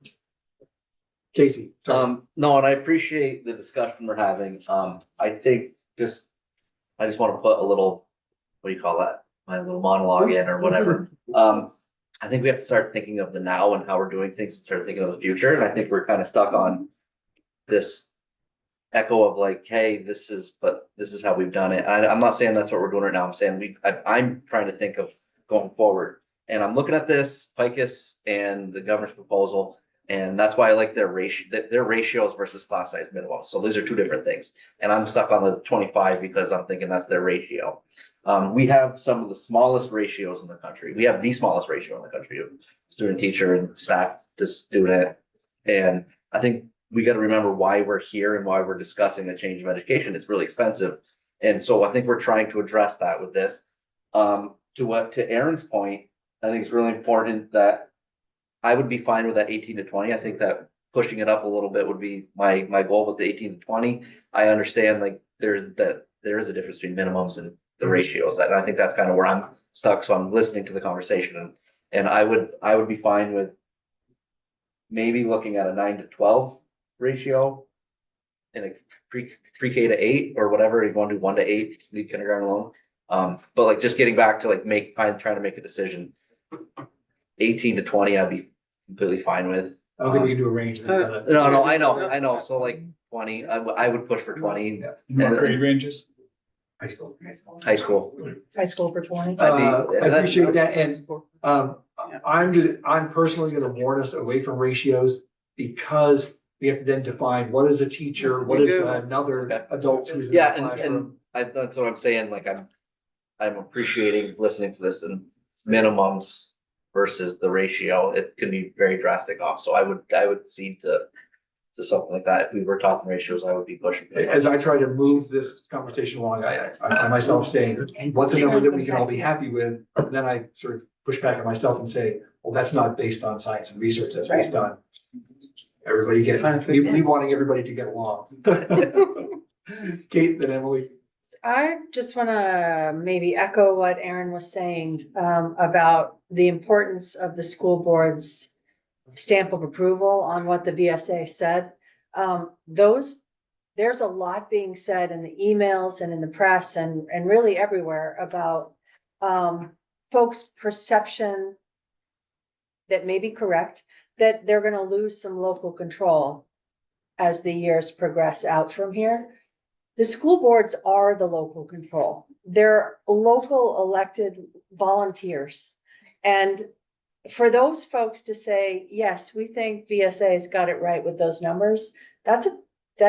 Casey. sorry. No, and I appreciate the discussion we're having. I think I just want to put a little, what do you call that? My little monologue in or whatever. I think we have to start thinking of the now and how we're doing things and start thinking of the future. And I think we're kind of stuck on this echo of like, hey, this is how we've done it. I'm not saying that's what we're doing right now. I'm saying I'm trying to think of going forward. And I'm looking at this, Picus and the governor's proposal, and that's why I like their ratios versus class size minimum. So these are two different things. And I'm stuck on the 25 because I'm thinking that's their ratio. We have some of the smallest ratios in the country. We have the smallest ratio in the country of student teacher and staff to student. And I think we got to remember why we're here and why we're discussing the change of education. It's really expensive. And so I think we're trying to address that with this. To Aaron's point, I think it's really important that I would be fine with that 18 to 20. I think that pushing it up a little bit would be my goal with the 18 to 20. I understand like there is a difference between minimums and the ratios. And I think that's kind of where I'm stuck. So I'm listening to the conversation and I would be fine with maybe looking at a 9 to 12 ratio in a pre-K to 8 or whatever. You want to do 1 to 8, leave kindergarten alone. But like just getting back to like trying to make a decision. 18 to 20, I'd be completely fine with. I don't think we can do a range. No, I know. So like 20, I would push for 20, You want grade ranges? High school. high school. High school for 20. I appreciate that, and, I'm personally gonna warn us away from ratios because we have to then define what is a teacher, what is another adult who's in the Yeah, and classroom. that's what I'm saying, like I'm appreciating listening to this and minimums versus the ratio, it can be very drastic off, so I would cede to something like that. If we were talking ratios, I would be pushing. As I try to move this conversation along, I find myself saying, what's a number that we can all be happy with? And then I sort of push back at myself and say, well, that's not based on science and research, that's based on everybody we wanting everybody to get along. Kate, then Emily. I just want to maybe echo what Aaron was saying about the importance of the school board's stamp of approval on what the VSA said. There's a lot being said in the emails and in the press and really everywhere about folks' perception that may be correct, that they're gonna lose some local control as the years progress out from here. The school boards are the local control. They're local elected volunteers. And for those folks to say, yes, we think VSA's got it right with those numbers, that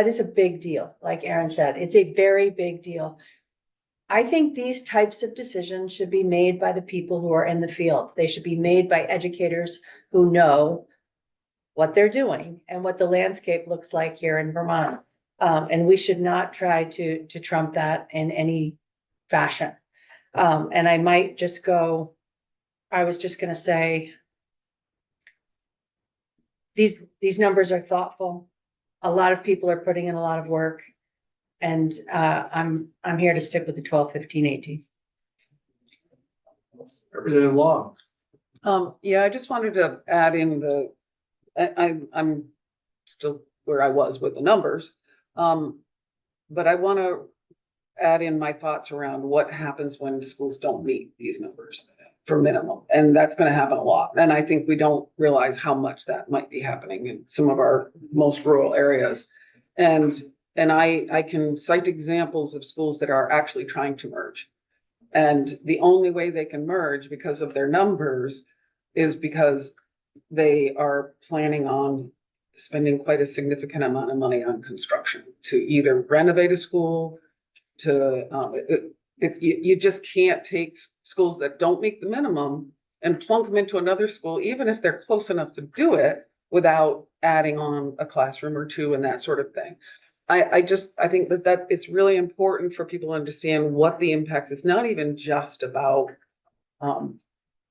is a big deal. Like Aaron said, it's a very big deal. I think these types of decisions should be made by the people who are in the field. They should be made by educators who know what they're doing and what the landscape looks like here in Vermont. And we should not try to trump that in any fashion. And I might just go, I was just gonna say, these numbers are thoughtful. A lot of people are putting in a lot of work. And I'm here to stick with the 12, 15, 18. Representative Long. Yeah, I just wanted to add in I'm still where I was with the numbers. But I want to add in my thoughts around what happens when schools don't meet these numbers for minimum. And that's going to happen a lot. And I think we don't realize how much that might be happening in some of our most rural areas. And I can cite examples of schools that are actually trying to merge. And the only way they can merge because of their numbers is because they are planning on spending quite a significant amount of money on construction to either renovate a school, if you just can't take schools that don't meet the minimum and plunk them into another school, even if they're close enough to do it without adding on a classroom or two and that sort of thing. I think that it's really important for people to understand what the impacts. It's not even just about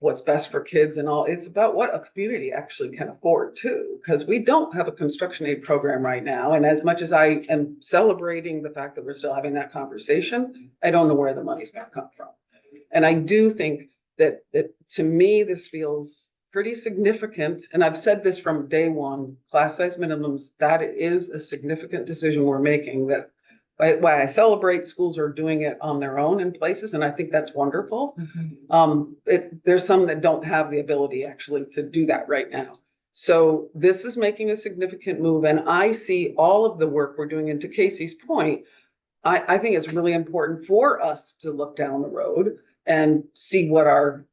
what's best for kids and all. It's about what a community actually can afford too, because we don't have a construction aid program right now. And as much as I am celebrating the fact that we're still having that conversation, I don't know where the money's going to come from. And I do think that to me, this feels pretty significant. And I've said this from day one, class size minimums, that is a significant decision we're making. That why I celebrate schools are doing it on their own in places. And I think that's wonderful. There's some that don't have the ability actually to do that right now. So this is making a significant move. And I see all of the work we're doing. And to Casey's point, I think it's really important for us to look down the road and see what our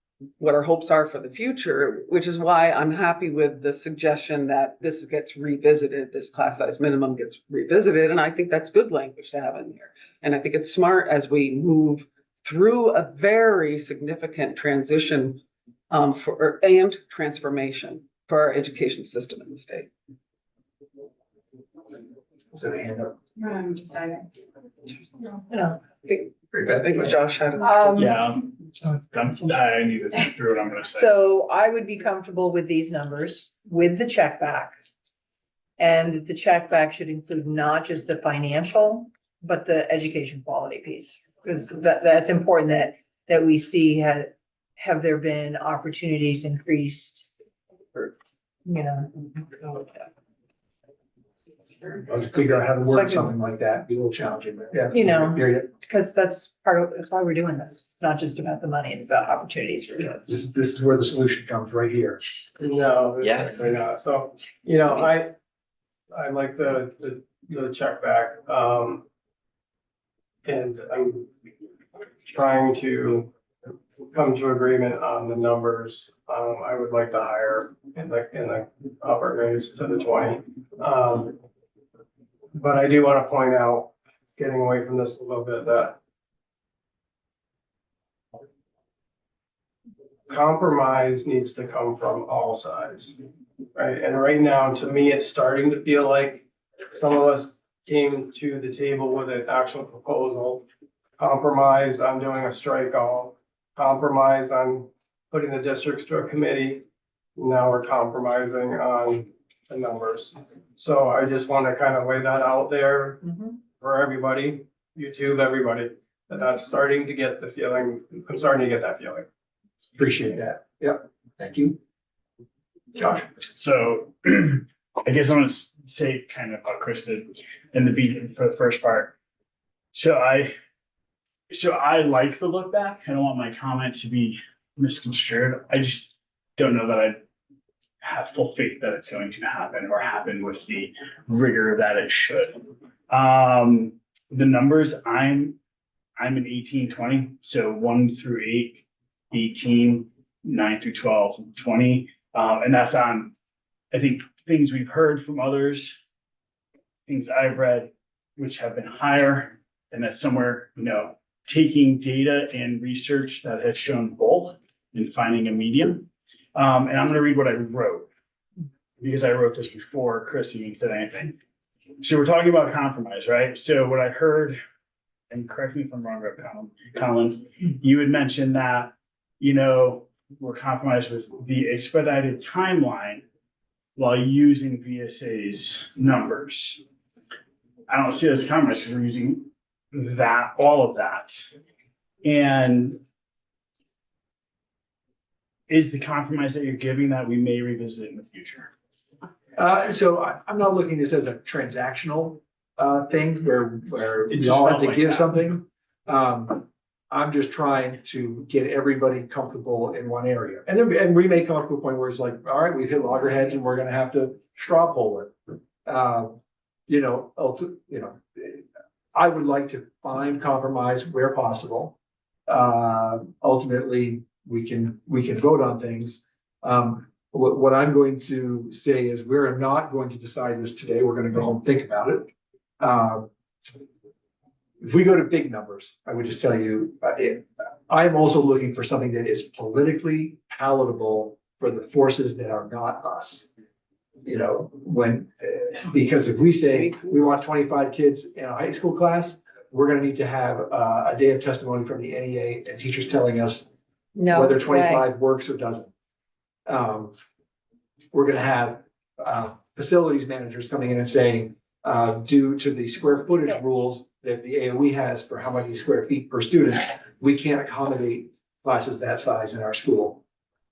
hopes are for the future, which is why I'm happy with the suggestion that this gets revisited, this class size minimum gets revisited. And I think that's good language to have in there. And I think it's smart as we move through a very significant transition and transformation for our education system in the state. Was it a hand up? I'm deciding. I think Josh had. Yeah. I need to think through what I'm gonna say. So I would be comfortable with these numbers, with the check back. And the check back should include not just the financial, but the education quality piece. Because that's important that we see have there been opportunities increased for, I'll just figure out how to word something like that, be a little challenging, but yeah. because that's why we're doing this. It's not just about the money, it's about opportunities for kids. This is where the solution comes, right here. No. Yes. Actually not. So, I like the check back, and I'm trying to come to agreement on the numbers. I would like to hire in the upper range to the 20. But I do want to point out, getting away from this a little bit, that compromise needs to come from all sides, right? And right now, to me, it's starting to feel like some of us came to the table with an actual proposal, compromised on doing a strike all, compromised on putting the districts to a committee. Now we're compromising on the numbers. So I just want to kind of lay that out there for everybody, YouTube, everybody, that's starting to get the feeling. I'm starting to get that feeling. Appreciate that. Yep. Thank you. Josh. So I guess I'm gonna say kind of what Chris did in the beginning for the first part. So I like the look back. I don't want my comment to be misconstrued. I just don't know that I have full faith that it's going to happen or happen with the rigor that it should. The numbers, I'm in 18, 20, so 1 through 8, 18, 9 through 12, 20. And that's on, I think, things we've heard from others, things I've read, which have been higher, and that's somewhere, taking data and research that has shown both and finding a medium. And I'm gonna read what I wrote, because I wrote this before Chris even said anything. So we're talking about compromise, right? So what I heard, and correct me if I'm wrong, Rep. Collins, you had mentioned that, we're compromised with the expedited timeline while using VSA's numbers. I don't see it as a compromise because we're using all of that. And is the compromise that you're giving that we may revisit in the future? So I'm not looking at this as a transactional thing where It we just all have felt to like give that. something. I'm just trying to get everybody comfortable in one area. And we may come up to a point where it's like, all right, we've hit loggerheads and we're gonna have to straw poll it. I would like to find compromise where possible. Ultimately, we can vote on things. What I'm going to say is we're not going to decide this today. We're gonna go home and think about it. If we go to big numbers, I would just tell you, I'm also looking for something that is politically palatable for the forces that are not us. Because if we say we want 25 kids in a high school class, we're gonna need to have a day of testimony from the NEA and teachers telling us No whether way. 25 works or doesn't. We're gonna have facilities managers coming in and saying, due to the square footage rules that the AOE has for how many square feet per student, we can't accommodate classes that size in our school.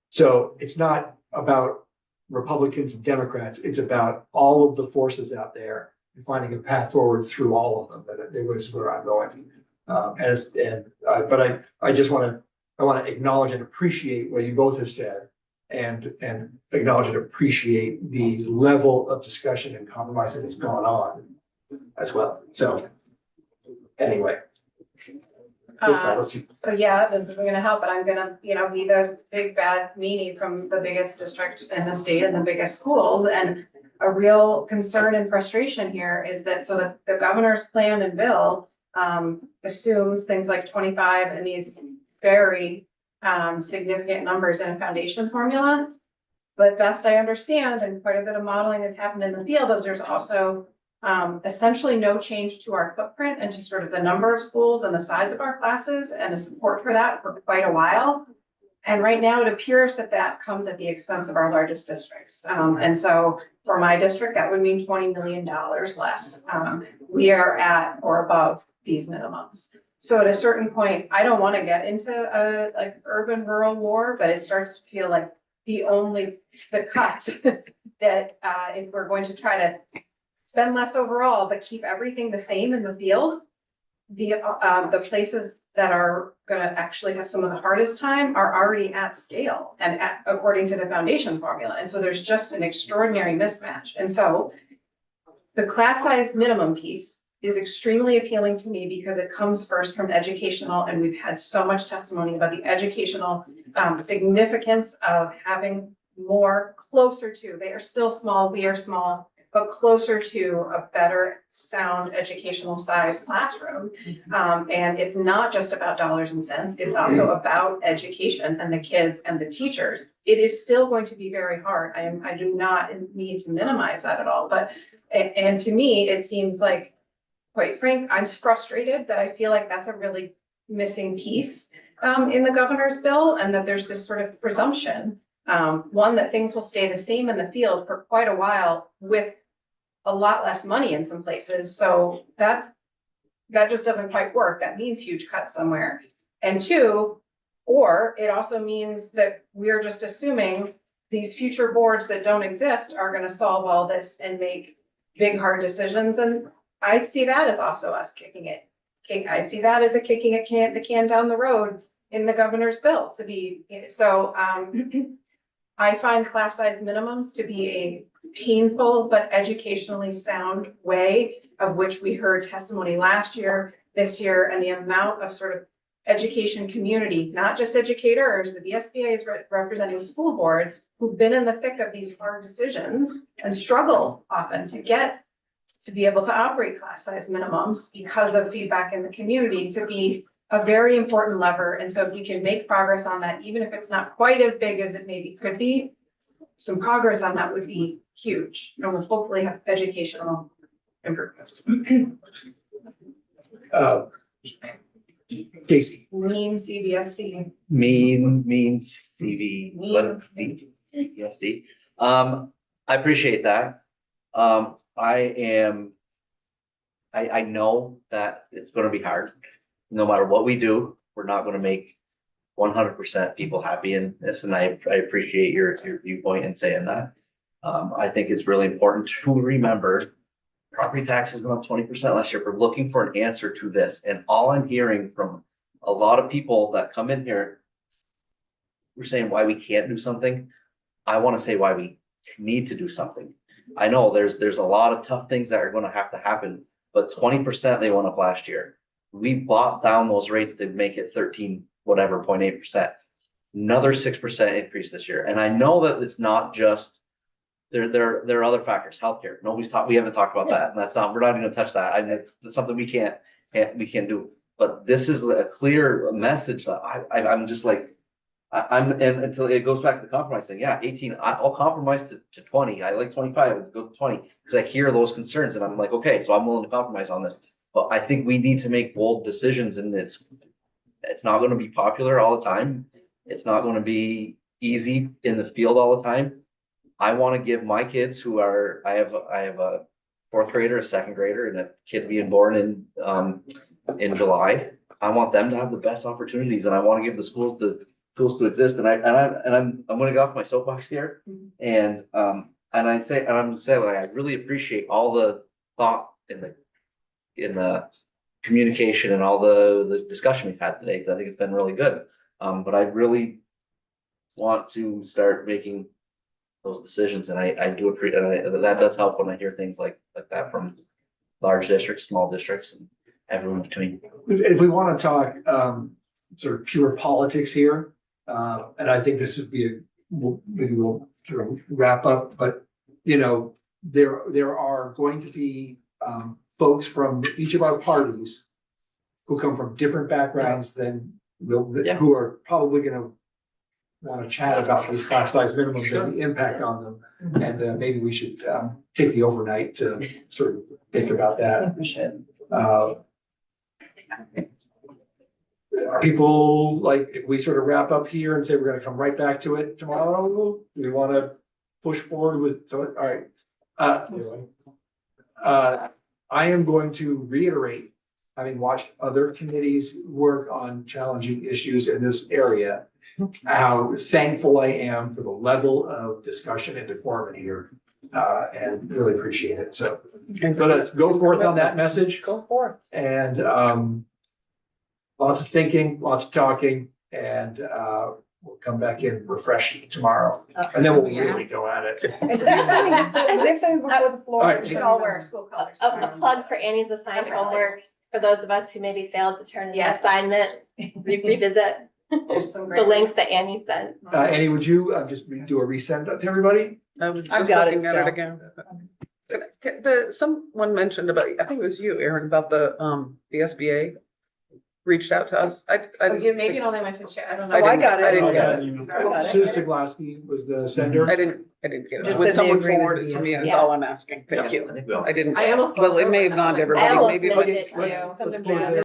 So it's not about Republicans and Democrats, it's about all of the forces out there and finding a path forward through all of them. That was where I'm going. But I just want to acknowledge and appreciate what you both have said, and acknowledge and appreciate the level of discussion and compromise that has gone on as well. So anyway. Let's see. But yeah, this isn't gonna help, but I'm gonna, be the big bad meanie from the biggest district in the state and the biggest schools. And a real concern and frustration here is that, so that the governor's plan and bill assumes things like 25 and these very significant numbers in a foundation formula. But best I understand, and quite a bit of modeling has happened in the field, is there's also essentially no change to our footprint and to sort of the number of schools and the size of our classes and the support for that for quite a while. And right now it appears that that comes at the expense of our largest districts. And so for my district, that would mean $20 million less. We are at or above these minimums. So at a certain point, I don't want to get into a like urban rural war, but it starts to feel like the cuts that if we're going to try to spend less overall, but keep everything the same in the field, the places that are gonna actually have some of the hardest time are already at scale and according to the foundation formula. And so there's just an extraordinary mismatch. And so the class size minimum piece is extremely appealing to me because it comes first from educational, and we've had so much testimony about the educational significance of having more closer to, they are still small, we are small, but closer to a better sound educational size classroom. And it's not just about dollars and cents, it's also about education and the kids and the teachers. It is still going to be very hard. I do not need to minimize that at all, but, and to me, it seems like, quite frank, I'm frustrated that I feel like that's a really missing piece in the governor's bill, and that there's this sort of presumption, one, that things will stay the same in the field for quite a while with a lot less money in some places. So that just doesn't quite work. That means huge cuts somewhere. And two, or it also means that we're just assuming these future boards that don't exist are going to solve all this and make big, hard decisions. And I'd see that as also us kicking it. I see that as a kicking the can down the road in the governor's bill to be, so, I find class size minimums to be a painful but educationally sound way of which we heard testimony last year, this year, and the amount of sort of education community, not just educators, the VSBA is representing school boards who've been in the thick of these hard decisions and struggle often to be able to operate class size minimums because of feedback in the community to be a very important lever. And so if we can make progress on that, even if it's not quite as big as it maybe could be, some progress on that would be huge. And we'll hopefully have educational improvements. Casey. Mean CBSD. Means TV, what, DSD. I appreciate that. I know that it's gonna be hard. No matter what we do, we're not gonna make 100% people happy in this, and I appreciate your viewpoint in saying that. I think it's really important to remember property taxes went up 20% last year. We're looking for an answer to this, and all I'm hearing from a lot of people that come in here, we're saying why we can't do something. I want to say why we need to do something. I know there's a lot of tough things that are going to have to happen, but 20% they went up last year. We bought down those rates to make it 0.8%. Another 6% increase this year. And I know that it's not just, there are other factors, healthcare. We haven't talked about that. And we're not gonna touch that. And it's something we can't do. But this is a clear message that I'm just like, and until it goes back to the compromise thing. Yeah, 18, I'll compromise to 20. I like 25, I'll go to 20. Because I hear those concerns and I'm like, okay, so I'm willing to compromise on this. But I think we need to make bold decisions, and it's not going to be popular all the time. It's not going to be easy in the field all the time. I want to give my kids I have a 4th grader, a 2nd grader, and a kid being born in July. I want them to have the best opportunities, and I want to give the schools the tools to exist. And I'm going to get off my soapbox here, and I'm saying like I really appreciate all the thought in the communication and all the discussion we've had today, because I think it's been really good. But I really want to start making those decisions, and I do appreciate that does help when I hear things like that from large districts, small districts, and everyone in between. If we want to talk sort of pure politics here, and I think this would be maybe we'll sort of wrap up, but there are going to be folks from each of our parties who come from different backgrounds than who are probably going to want to chat about these class size minimums and the impact on them. And maybe we should take the overnight to sort of think about that. Are people like, if we sort of wrap up here and say we're going to come right back to it tomorrow, we want to push forward with, all right. I am going to reiterate, having watched other committees work on challenging issues in this area, how thankful I am for the level of discussion and decorum here, and really appreciate it. So let's go forth on that message. Go forth. And lots of thinking, lots of talking, and we'll come back in refreshed tomorrow. And then we'll really go at it. Is there something before the floor? All right. We should all wear school colors. A plug for Annie's assigned homework, for those of us who maybe failed to turn in the Yes. assignment, revisit There's some the great. links that Annie sent. Annie, would you just do a resend to everybody? I was I've just got it looking at it still. again. Someone mentioned about, I think it was you, Aaron, about the SBA reached out to us. I Oh, yeah, maybe it only went to chat. I don't know. I got it. I didn't get I it. got it. Susan Glassky was the sender. I didn't get it. Just Would said they someone agree with forward it to me, is Yeah. all I'm asking. Thank you. I think we all. I didn't, I almost well, it may have closed gone to over. everybody. I almost Maybe missed it it was- too. Let's Something close bad. there.